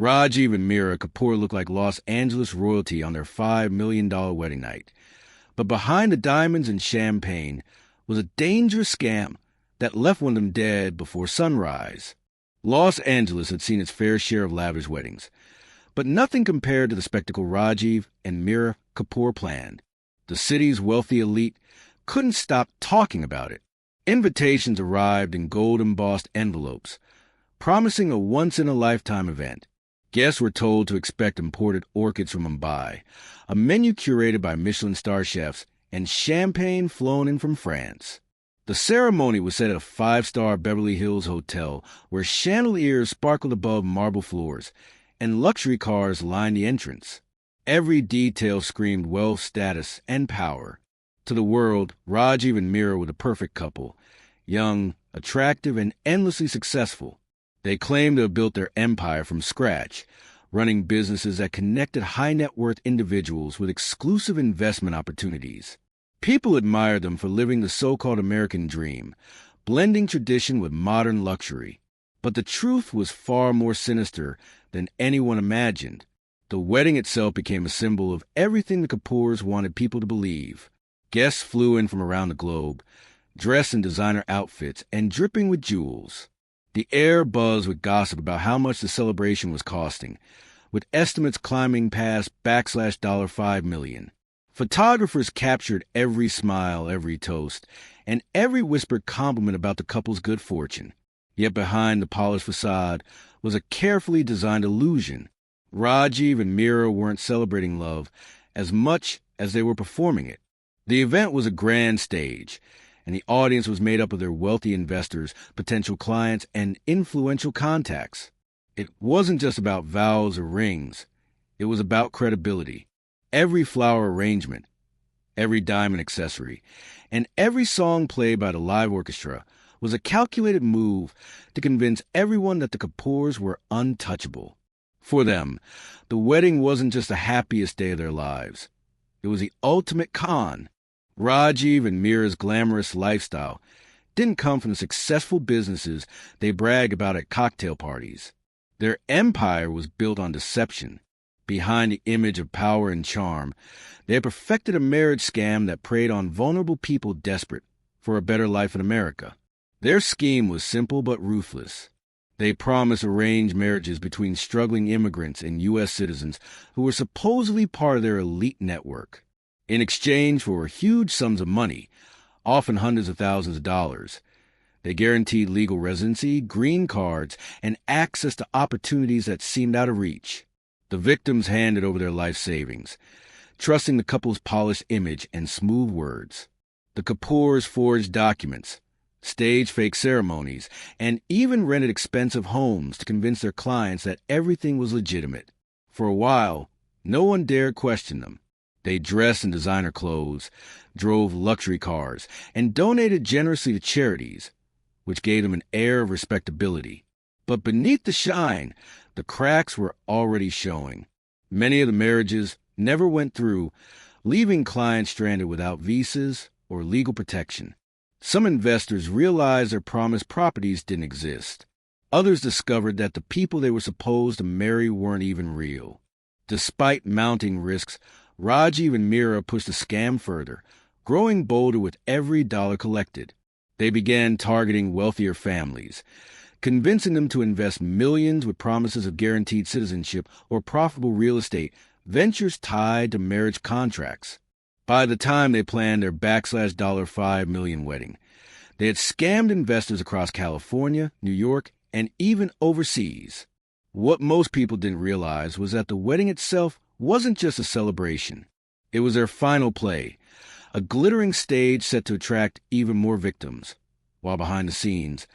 Rajiv and Meera Kapoor looked like Los Angeles royalty on their $5 million wedding night. But behind the diamonds and champagne was a dangerous scam that left one of them dead before sunrise. Los Angeles had seen its fair share of lavish weddings, but nothing compared to the spectacle Rajiv and Meera Kapoor planned. The city's wealthy elite couldn't stop talking about it. Invitations arrived in gold-embossed envelopes, promising a once-in-a-lifetime event. Guests were told to expect imported orchids from Mumbai, a menu curated by Michelin star chefs, and champagne flown in from France. The ceremony was set at a 5-star Beverly Hills hotel where chandeliers sparkled above marble floors, and luxury cars lined the entrance. Every detail screamed wealth, status, and power. To the world, Rajiv and Meera were the perfect couple, young, attractive, and endlessly successful. They claimed to have built their empire from scratch, running businesses that connected high-net-worth individuals with exclusive investment opportunities. People admired them for living the so-called American dream, blending tradition with modern luxury. But the truth was far more sinister than anyone imagined. The wedding itself became a symbol of everything the Kapoors wanted people to believe. Guests flew in from around the globe, dressed in designer outfits and dripping with jewels. The air buzzed with gossip about how much the celebration was costing, with estimates climbing past $5 million. Photographers captured every smile, every toast, and every whispered compliment about the couple's good fortune. Yet behind the polished facade was a carefully designed illusion. Rajiv and Meera weren't celebrating love as much as they were performing it. The event was a grand stage, and the audience was made up of their wealthy investors, potential clients, and influential contacts. It wasn't just about vows or rings. It was about credibility. Every flower arrangement, every diamond accessory, and every song played by the live orchestra was a calculated move to convince everyone that the Kapoors were untouchable. For them, the wedding wasn't just the happiest day of their lives. It was the ultimate con. Rajiv and Meera's glamorous lifestyle didn't come from the successful businesses they bragged about at cocktail parties. Their empire was built on deception. Behind the image of power and charm, they had perfected a marriage scam that preyed on vulnerable people desperate for a better life in America. Their scheme was simple but ruthless. They promised arranged marriages between struggling immigrants and U.S. citizens who were supposedly part of their elite network. In exchange for huge sums of money, often hundreds of thousands of dollars, they guaranteed legal residency, green cards, and access to opportunities that seemed out of reach. The victims handed over their life savings, trusting the couple's polished image and smooth words. The Kapoors forged documents, staged fake ceremonies, and even rented expensive homes to convince their clients that everything was legitimate. For a while, no one dared question them. They dressed in designer clothes, drove luxury cars, and donated generously to charities, which gave them an air of respectability. But beneath the shine, the cracks were already showing. Many of the marriages never went through, leaving clients stranded without visas or legal protection. Some investors realized their promised properties didn't exist. Others discovered that the people they were supposed to marry weren't even real. Despite mounting risks, Rajiv and Meera pushed the scam further, growing bolder with every dollar collected. They began targeting wealthier families, convincing them to invest millions with promises of guaranteed citizenship or profitable real estate, ventures tied to marriage contracts. By the time they planned their $5 million wedding, they had scammed investors across California, New York, and even overseas. What most people didn't realize was that the wedding itself wasn't just a celebration. It was their final play, a glittering stage set to attract even more victims, while behind the scenes,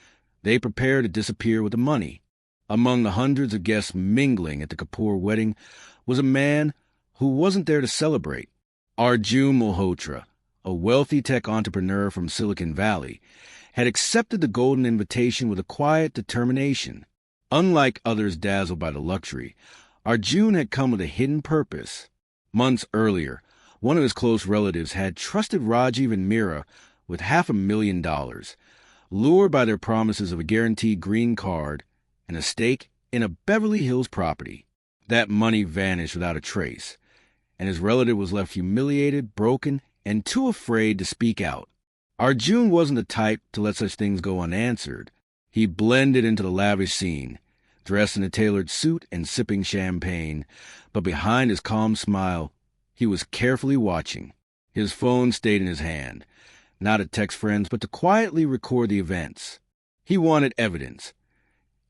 they prepared to disappear with the money. Among the hundreds of guests mingling at the Kapoor wedding was a man who wasn't there to celebrate. Arjun Malhotra, a wealthy tech entrepreneur from Silicon Valley, had accepted the golden invitation with a quiet determination. Unlike others dazzled by the luxury, Arjun had come with a hidden purpose. Months earlier, one of his close relatives had trusted Rajiv and Meera with $500,000, lured by their promises of a guaranteed green card and a stake in a Beverly Hills property. That money vanished without a trace, and his relative was left humiliated, broken, and too afraid to speak out. Arjun wasn't the type to let such things go unanswered. He blended into the lavish scene, dressed in a tailored suit and sipping champagne, but behind his calm smile, he was carefully watching. His phone stayed in his hand, not to text friends, but to quietly record the events. He wanted evidence.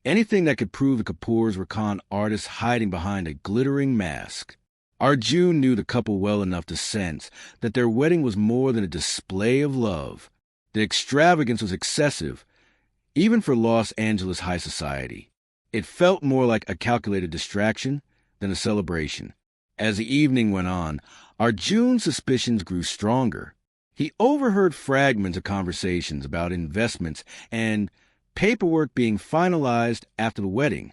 Anything that could prove the Kapoors were con artists hiding behind a glittering mask. Arjun knew the couple well enough to sense that their wedding was more than a display of love. The extravagance was excessive, even for Los Angeles high society. It felt more like a calculated distraction than a celebration. As the evening went on, Arjun's suspicions grew stronger. He overheard fragments of conversations about investments and paperwork being finalized after the wedding.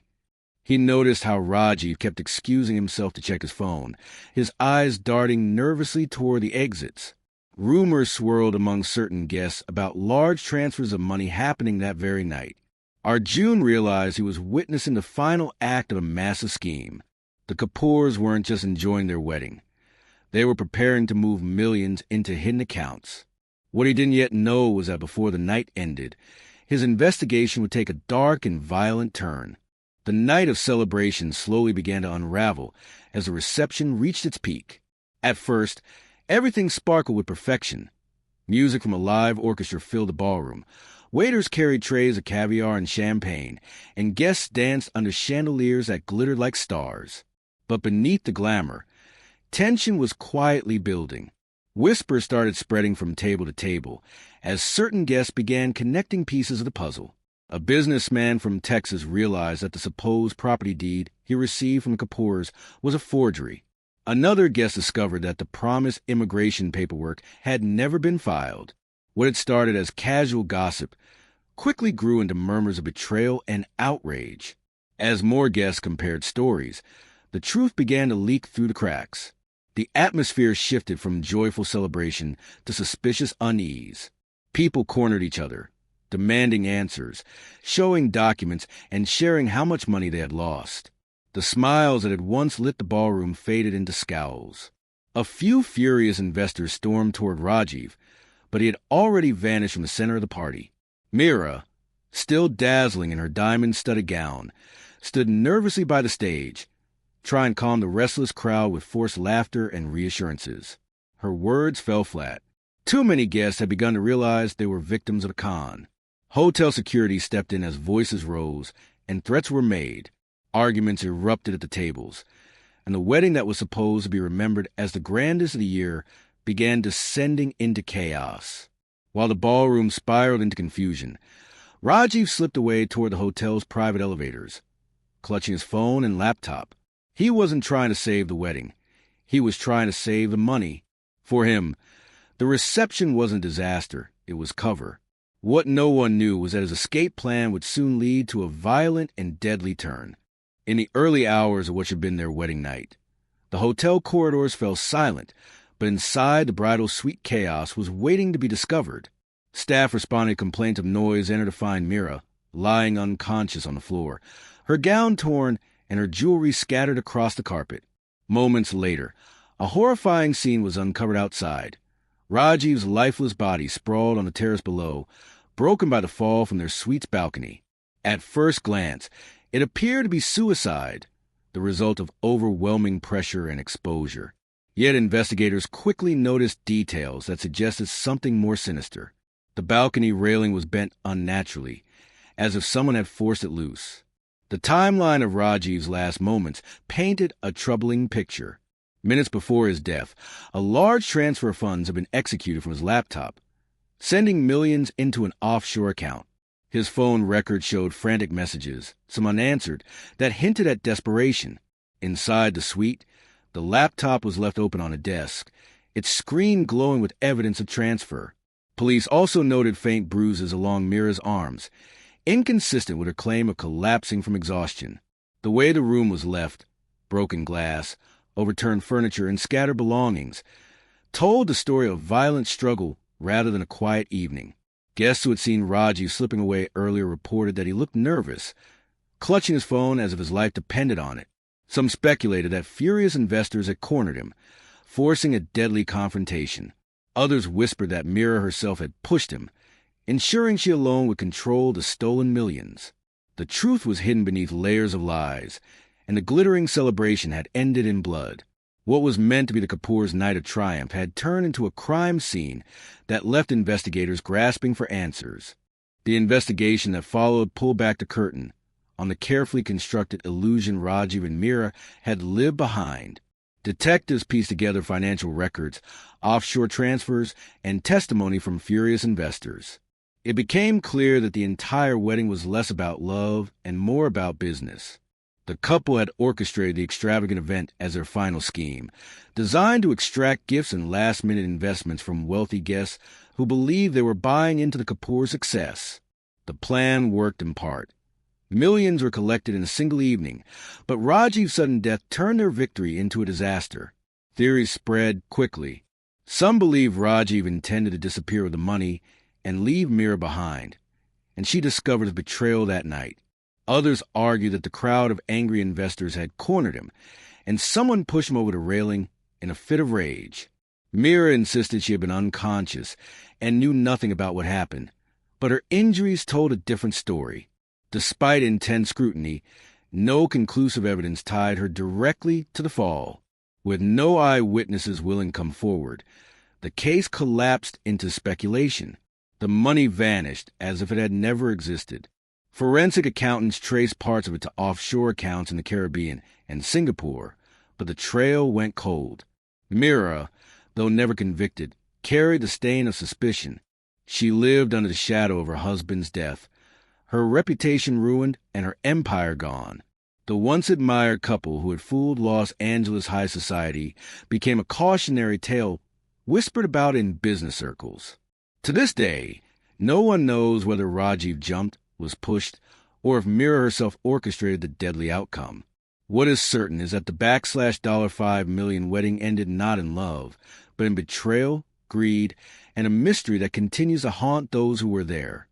He noticed how Rajiv kept excusing himself to check his phone, his eyes darting nervously toward the exits. Rumors swirled among certain guests about large transfers of money happening that very night. Arjun realized he was witnessing the final act of a massive scheme. The Kapoors weren't just enjoying their wedding. They were preparing to move millions into hidden accounts. What he didn't yet know was that before the night ended, his investigation would take a dark and violent turn. The night of celebration slowly began to unravel as the reception reached its peak. At first, everything sparkled with perfection. Music from a live orchestra filled the ballroom. Waiters carried trays of caviar and champagne, and guests danced under chandeliers that glittered like stars. But beneath the glamour, tension was quietly building. Whispers started spreading from table to table as certain guests began connecting pieces of the puzzle. A businessman from Texas realized that the supposed property deed he received from the Kapoors was a forgery. Another guest discovered that the promised immigration paperwork had never been filed. What had started as casual gossip quickly grew into murmurs of betrayal and outrage. As more guests compared stories, the truth began to leak through the cracks. The atmosphere shifted from joyful celebration to suspicious unease. People cornered each other, demanding answers, showing documents, and sharing how much money they had lost. The smiles that had once lit the ballroom faded into scowls. A few furious investors stormed toward Rajiv, but he had already vanished from the center of the party. Meera, still dazzling in her diamond-studded gown, stood nervously by the stage, trying to calm the restless crowd with forced laughter and reassurances. Her words fell flat. Too many guests had begun to realize they were victims of a con. Hotel security stepped in as voices rose and threats were made. Arguments erupted at the tables, and the wedding that was supposed to be remembered as the grandest of the year began descending into chaos. While the ballroom spiraled into confusion, Rajiv slipped away toward the hotel's private elevators, clutching his phone and laptop. He wasn't trying to save the wedding. He was trying to save the money. For him, the reception wasn't disaster, it was cover. What no one knew was that his escape plan would soon lead to a violent and deadly turn. In the early hours of what should have been their wedding night, the hotel corridors fell silent, but inside the bridal suite chaos was waiting to be discovered. Staff responded to complaints of noise entered to find Meera, lying unconscious on the floor, her gown torn and her jewelry scattered across the carpet. Moments later, a horrifying scene was uncovered outside. Rajiv's lifeless body sprawled on the terrace below, broken by the fall from their suite's balcony. At first glance, it appeared to be suicide, the result of overwhelming pressure and exposure. Yet investigators quickly noticed details that suggested something more sinister. The balcony railing was bent unnaturally, as if someone had forced it loose. The timeline of Rajiv's last moments painted a troubling picture. Minutes before his death, a large transfer of funds had been executed from his laptop, sending millions into an offshore account. His phone record showed frantic messages, some unanswered, that hinted at desperation. Inside the suite, the laptop was left open on a desk, its screen glowing with evidence of transfer. Police also noted faint bruises along Meera's arms, inconsistent with her claim of collapsing from exhaustion. The way the room was left, broken glass, overturned furniture, and scattered belongings, told the story of violent struggle rather than a quiet evening. Guests who had seen Rajiv slipping away earlier reported that he looked nervous, clutching his phone as if his life depended on it. Some speculated that furious investors had cornered him, forcing a deadly confrontation. Others whispered that Meera herself had pushed him, ensuring she alone would control the stolen millions. The truth was hidden beneath layers of lies, and the glittering celebration had ended in blood. What was meant to be the Kapoor's night of triumph had turned into a crime scene that left investigators grasping for answers. The investigation that followed pulled back the curtain on the carefully constructed illusion Rajiv and Meera had lived behind. Detectives pieced together financial records, offshore transfers, and testimony from furious investors. It became clear that the entire wedding was less about love and more about business. The couple had orchestrated the extravagant event as their final scheme, designed to extract gifts and last-minute investments from wealthy guests who believed they were buying into the Kapoor success. The plan worked in part. Millions were collected in a single evening, but Rajiv's sudden death turned their victory into a disaster. Theories spread quickly. Some believed Rajiv intended to disappear with the money and leave Meera behind, and she discovered his betrayal that night. Others argued that the crowd of angry investors had cornered him, and someone pushed him over the railing in a fit of rage. Meera insisted she had been unconscious and knew nothing about what happened, but her injuries told a different story. Despite intense scrutiny, no conclusive evidence tied her directly to the fall. With no eyewitnesses willing to come forward, the case collapsed into speculation. The money vanished as if it had never existed. Forensic accountants traced parts of it to offshore accounts in the Caribbean and Singapore, but the trail went cold. Meera, though never convicted, carried the stain of suspicion. She lived under the shadow of her husband's death, her reputation ruined and her empire gone. The once-admired couple who had fooled Los Angeles high society became a cautionary tale whispered about in business circles. To this day, no one knows whether Rajiv jumped, was pushed, or if Meera herself orchestrated the deadly outcome. What is certain is that the $5 million wedding ended not in love, but in betrayal, greed, and a mystery that continues to haunt those who were there.